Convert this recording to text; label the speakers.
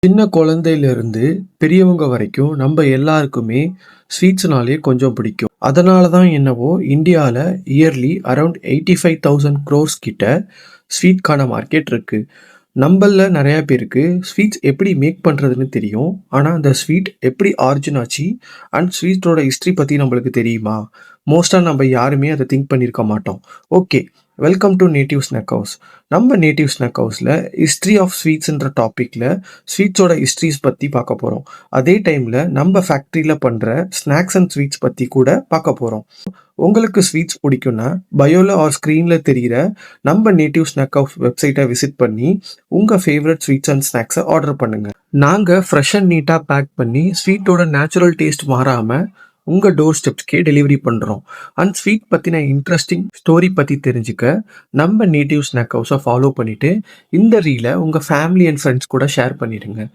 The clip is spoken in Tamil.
Speaker 1: சின்ன குழந்தையிலிருந்து பெரியவங்க வரைக்கும் நம்ம எல்லாருக்குமே ஸ்வீட்ஸ்னாலே கொஞ்சம் பிடிக்கும். அதனால தான் என்னவோ இந்தியால இயர்லி அரவுண்ட் 85,000 crores கிட்ட ஸ்வீட்கான மார்க்கெட் இருக்கு. நம்மள்ல நெறைய பேருக்கு ஸ்வீட்ஸ் எப்படி மேக் பண்றதுன்னு தெரியும். ஆனா அந்த ஸ்வீட் எப்படி ஆரிஜின் ஆச்சு அண்ட் ஸ்வீட்டோட ஹிஸ்டரி பத்தி நம்மளுக்கு தெரியுமா? மோஸ்ட்டா நம்ம யாருமே அத திங்க் பண்ணியிருக்க மாட்டோம். Okay. Welcome to native snack house. நம்ம நேட்டிவ் ஸ்நாக் ஹவுஸ்ல ஹிஸ்டரி ஆஃப் ஸ்வீட்ஸ்ன்ற டாபிக்ல ஸ்வீட்ஸோட ஹிஸ்டரிஸ் பத்தி பார்க்க போறோம். அதே டைம்ல நம்ம ஃபேக்டரியில பண்ற ஸ்நாக்ஸ் அண்ட் ஸ்வீட்ஸ் பத்தி கூட பார்க்க போறோம். உங்களுக்கு ஸ்வீட்ஸ் பிடிக்கும்னா பயோல ஆர் ஸ்க்ரீன்ல தெரியிற நம்ம நேட்டிவ் ஸ்நாக் ஹவுஸ் வெப்சைட்டை விசிட் பண்ணி உங்க ஃபேவரட் ஸ்வீட்ஸ் அண்ட் ஸ்நாக்ஸை ஆர்டர் பண்ணுங்க. நாங்க ஃப்ரெஷ் அண்ட் நீட்டா பேக் பண்ணி ஸ்வீட்டோட நேச்சுரல் டேஸ்ட் மாறாம உங்க டோர் ஸ்டெப்ஸ்க்கே டெலிவரி பண்றோம். அண்ட் ஸ்வீட் பத்தின இன்ட்ரெஸ்டிங் ஸ்டோரி பத்தி தெரிஞ்சுக்க நம்ம நேட்டிவ் ஸ்நாக் ஹவுஸை ஃபாலோ பண்ணிட்டு இந்த ரீலை உங்க ஃபேமிலி அண்ட் ஃப்ரெண்ட்ஸ் கூட ஷேர் பண்ணிடுங்க.